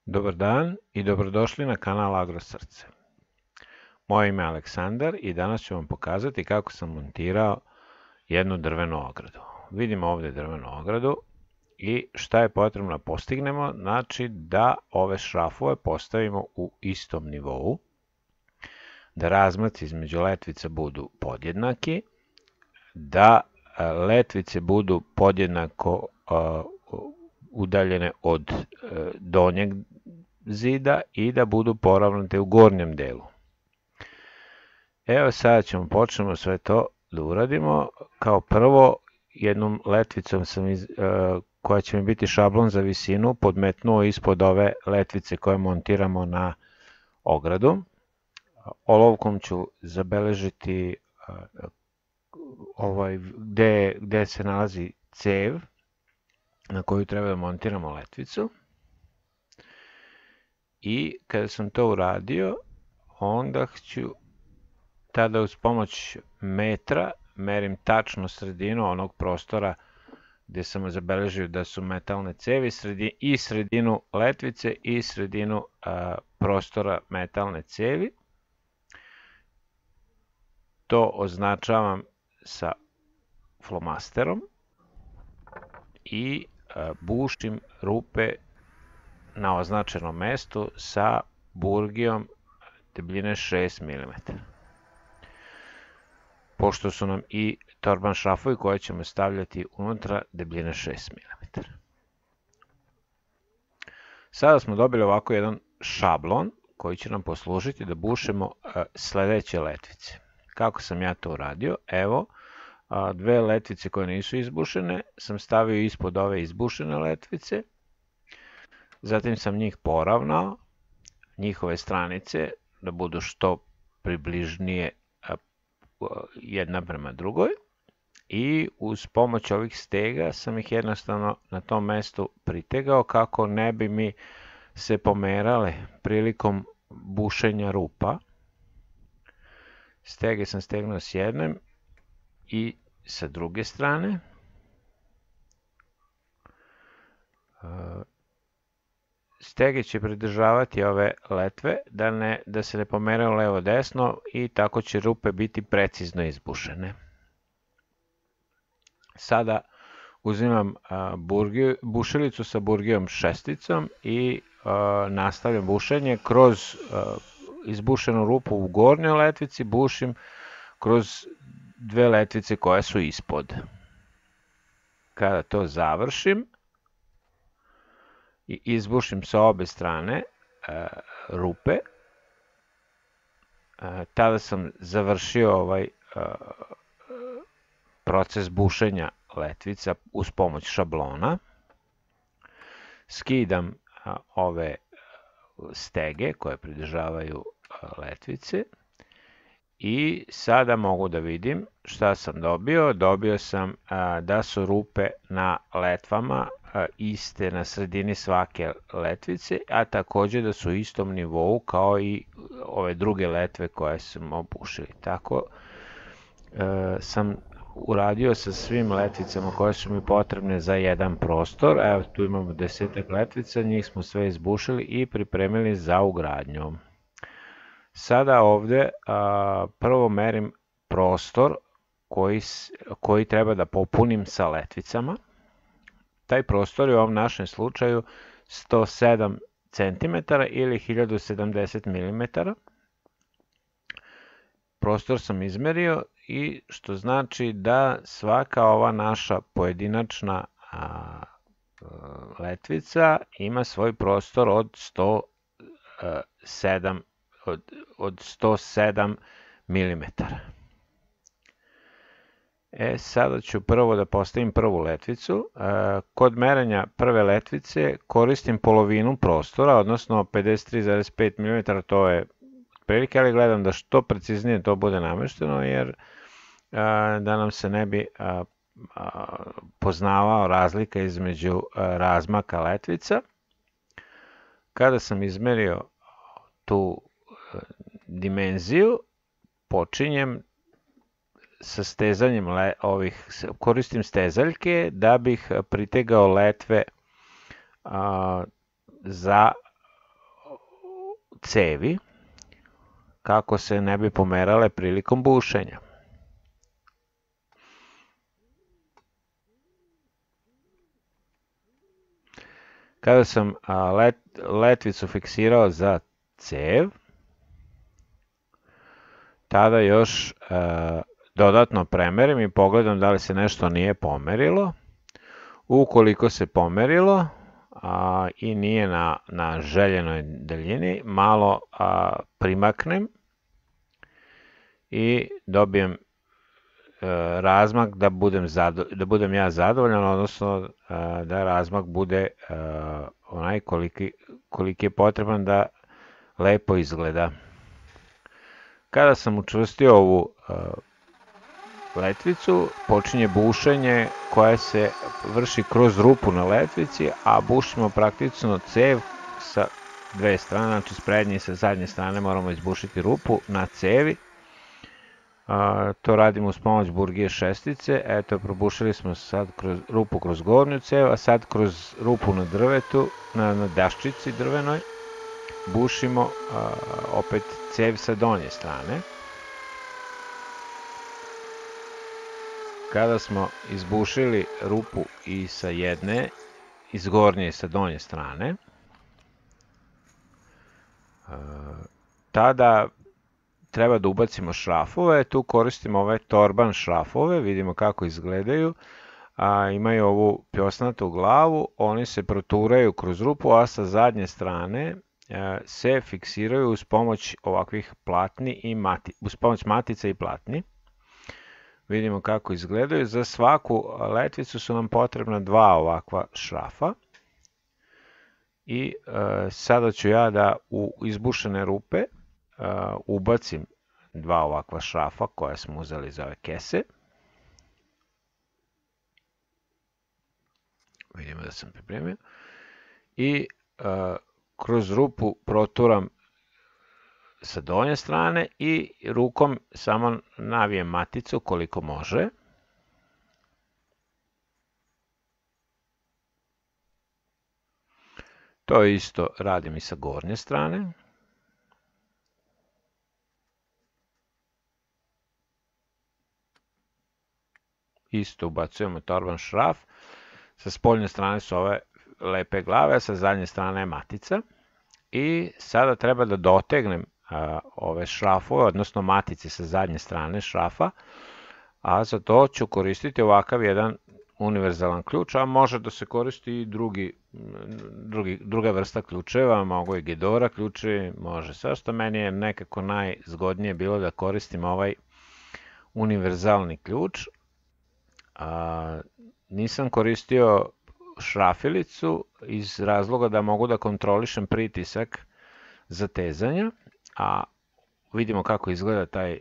Dobar dan i dobrodošli na kanal AgroSrce. Moje ime je Aleksandar i danas ću vam pokazati kako sam montirao jednu drvenu ogradu. Vidimo ovdje drvenu ogradu i šta je potrebno da postignemo, znači da ove šrafove postavimo u istom nivou, da razmaci između letvica budu podjednaki, da letvice budu podjednako udaljene od donjeg zida i da budu poravnate u gornjem delu. Evo sada ćemo počnemo sve to da uradimo. Kao prvo, jednom letvicom koja će mi biti šablon za visinu podmetnuo ispod ove letvice koje montiramo na ogradu. Olovkom ću zabeležiti gde se nalazi cev na koju treba da montiramo letvicu. I kada sam to uradio, onda ću tada uz pomoć metra merim tačno sredinu onog prostora gde sam zabeležio da su metalne cevi i sredinu letvice i sredinu prostora metalne cevi. To označavam sa flomasterom i bušim rupe na označenom mestu sa burgijom debljine 6 mm. Pošto su nam i torban šrafovi koje ćemo stavljati unutra debljine 6 mm. Sada smo dobili ovako jedan šablon koji će nam poslužiti da bušemo sledeće letvice. Kako sam ja to uradio? Evo, dve letvice koje nisu izbušene sam stavio ispod ove izbušene letvice. Zatim sam njih poravnao, njihove stranice da budu što približnije jedna prema drugoj i uz pomoć ovih stega sam ih jednostavno na tom mestu pritegao kako ne bi mi se pomerale prilikom bušenja rupa. Stege sam stegnuo s jedne i sa druge strane. Stege će pridržavati ove letve da se ne pomeraju levo desno i tako će rupe biti precizno izbušene. Sada uzimam bušilicu sa burgijom šesticom i nastavljam bušenje kroz izbušenu rupu u gornjoj letvici, bušim kroz dve letvice koje su ispod. Kada to završim i izbušim sa obe strane rupe, tada sam završio ovaj proces bušenja letvica uz pomoć šablona. Skidam ove stege koje pridržavaju letvice i sada mogu da vidim šta sam dobio. Dobio sam da su rupe na letvama iste na sredini svake letvice, a takođe da su u istom nivou kao i ove druge letve koje smo bušili. Tako sam uradio sa svim letvicama koje su mi potrebne za jedan prostor. Evo tu imamo 10 letvica, njih smo sve izbušili i pripremili za ugradnju. Sada ovde prvo merim prostor koji treba da popunim sa letvicama. Taj prostor je u ovom našem slučaju 107 cm ili 1070 mm. Prostor sam izmerio i što znači da svaka ova naša pojedinačna letvica ima svoj prostor od 107 mm. Sada ću prvo da postavim prvu letvicu. Kod merenja prve letvice koristim polovinu prostora, odnosno 53,5 mm, to je otprilike, ali gledam da što preciznije to bude namešteno, jer da nam se ne bi poznavao razlika između razmaka letvica. Kada sam izmerio tu dimenziju, počinjem sa stezanjem koristim stezaljke da bih pritegao letve za cevi kako se ne bi pomerale prilikom bušenja. Kada sam letvicu fiksirao za cev, tada još dodatno premerim i pogledam da li se nešto nije pomerilo. Ukoliko se pomerilo i nije na željenoj daljini, malo primaknem i dobijem razmak da budem ja zadovoljan, odnosno da razmak bude onaj koliki je potreban da lepo izgleda. Kada sam učvrstio ovu letvicu, počinje bušenje koje se vrši kroz rupu na letvici, a bušimo praktično cev sa dve strane, znači s prednje i sa zadnje strane moramo izbušiti rupu na cevi. To radimo uz pomoć burgije šestice. Eto, probušili smo sad rupu kroz gornju cev, a sad kroz rupu na drvetu, na daščici drvenoj, bušimo opet cev sa donje strane. Kada smo izbušili rupu i sa jedne, iz gornje i sa donje strane, tada treba da ubacimo šrafove. Tu koristimo ove torban šrafove, vidimo kako izgledaju. Imaju ovu pjosnatu glavu, oni se proturaju kroz rupu, a sa zadnje strane se fiksiraju uz pomoć ovakvih platni i uz pomoć matica i platni. Vidimo kako izgledaju. Za svaku letvicu su nam potrebna dva ovakva šrafa. I sada ću ja da u izbušene rupe ubacim dva ovakva šrafa koja smo uzeli iz ove kese. Vidimo da sam pripremio. I kroz rupu proturam sa donje strane i rukom samo navijem maticu koliko može. To isto radim i sa gornje strane. Isto ubacujemo torban šraf. Sa spoljne strane su ove lepe glave, a sa zadnje strane je matica. I sada treba da dotegnem ove šrafove, odnosno matice sa zadnje strane šrafa, a za to ću koristiti ovakav jedan univerzalan ključ, a može da se koristi i druga vrsta ključeva, mogu i Gedora ključevi, može svašta. Meni je nekako najzgodnije bilo da koristim ovaj univerzalni ključ. Nisam koristio šrafilicu iz razloga da mogu da kontrolišem pritisak zatezanja, a vidimo kako izgleda taj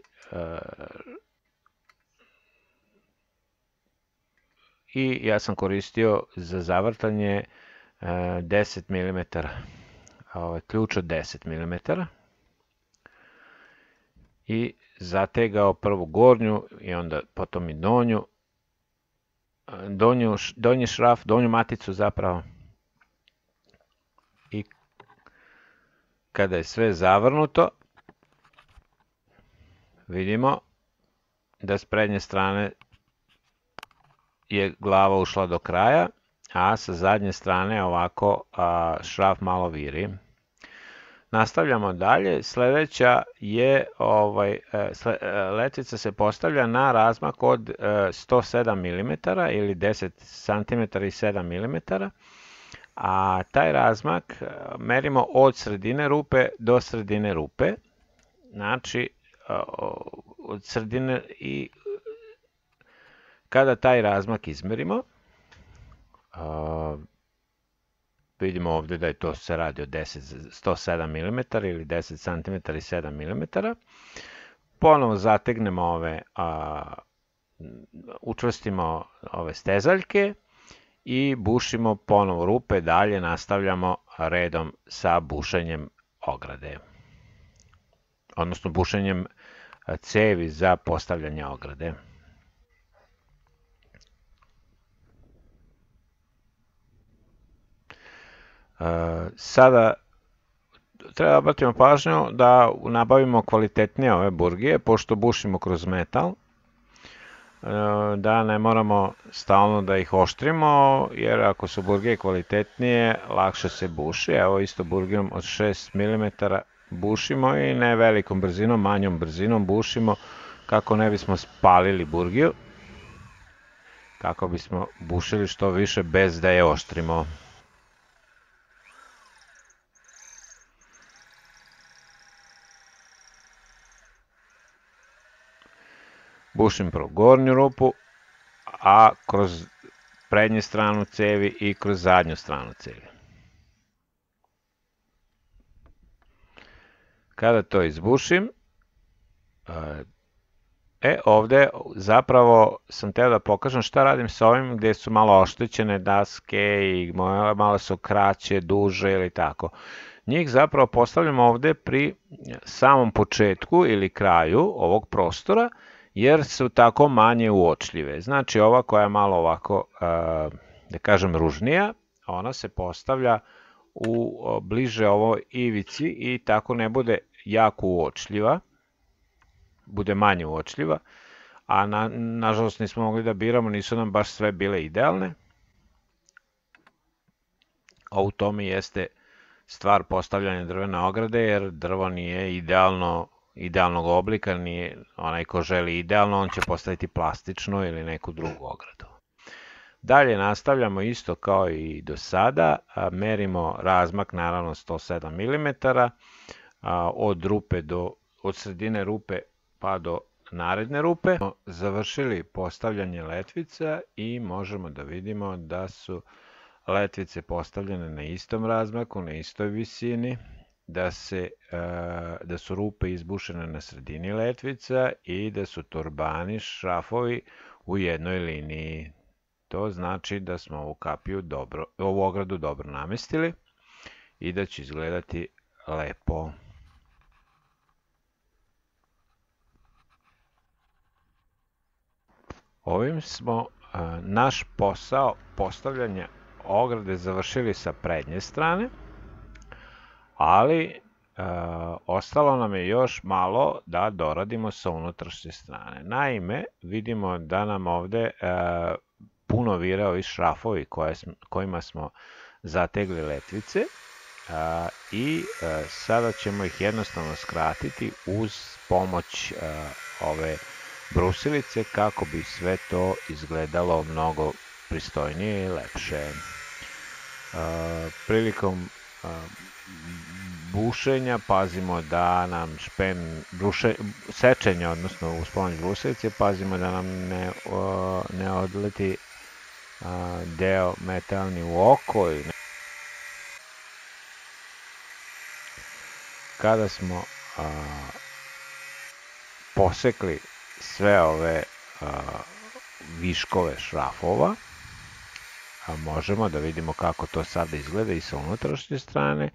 i ja sam koristio za zavrtanje 10 mm, ključ od 10 mm i zategao prvu gornju i onda potom i donji šraf, donju maticu zapravo. I kada je sve zavrnuto, vidimo da s prednje strane je glava ušla do kraja, a sa zadnje strane ovako šraf malo viri. Nastavljamo dalje. Sledeća je, letvica se postavlja na razmak od 107 mm ili 10 cm i 7 mm, a taj razmak merimo od sredine rupe do sredine rupe. Znači, od sredine i kada taj razmak izmerimo, vidimo ovdje da je to se radi o 107 mm ili 10 cm i 7 mm. Ponovo zategnemo učvrstimo ove stezaljke i bušimo ponovo rupe. Dalje nastavljamo redom sa bušenjem ograde, odnosno bušenjem cevi za postavljanje ograde. Sada treba da obratimo pažnju da nabavimo kvalitetnije ove burgije, pošto bušimo kroz metal, da ne moramo stalno da ih oštrimo, jer ako su burgije kvalitetnije, lakše se buši. Evo isto burgijom od 6 mm bušimo i ne velikom brzinom, manjom brzinom bušimo kako ne bismo spalili burgiju, kako bismo bušili što više bez da je oštrimo. Bušim prvo gornju rupu, a kroz prednju stranu cevi i kroz zadnju stranu cevi. Kada to izbušim, ovde zapravo sam teo da pokažem šta radim sa ovim gde su malo oštećene daske i malo su kraće, duže ili tako. Njih zapravo postavljam ovde pri samom početku ili kraju ovog prostora, jer su tako manje uočljive. Znači ova koja je malo ovako, da kažem, ružnija, ona se postavlja bliže ovoj ivici i tako ne bude jako uočljiva, bude manje uočljiva, a nažalost nismo mogli da biramo, nisu nam baš sve bile idealne. A u tome jeste stvar postavljanja drvene ograde, jer drvo nije idealnog oblika, nije onaj ko želi idealno, on će postaviti plastično ili neku drugu ogradu. Dalje nastavljamo isto kao i do sada, merimo razmak naravno 107 mm, od sredine rupe pa do naredne rupe. Završili postavljanje letvica i možemo da vidimo da su letvice postavljene na istom razmaku, na istoj visini, da su rupe izbušene na sredini letvica i da su turbani, šrafovi u jednoj liniji. To znači da smo ovu ogradu dobro namestili i da će izgledati lepo. Ovim smo naš posao postavljanja ograde završili sa prednje strane, ali ostalo nam je još malo da doradimo sa unutrašnje strane. Naime, vidimo da nam ovde puno vire ovi šrafovi kojima smo zategli letvice i sada ćemo ih jednostavno skratiti uz pomoć ove brusilice kako bi sve to izgledalo mnogo pristojnije i lepše. Prilikom bušenja pazimo da nam sečenja, odnosno uz pomoć brusilice, pazimo da nam ne odleti deo metalni u oko. Kada smo posekli sve ove viškove šrafova, možemo da vidimo kako to sada izgleda i sa unutrašnje strane.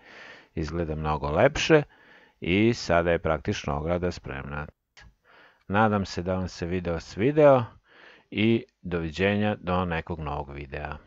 Izgleda mnogo lepše i sada je praktično ograda spremna. Nadam se da vam se video svideo i doviđenja do nekog novog videa.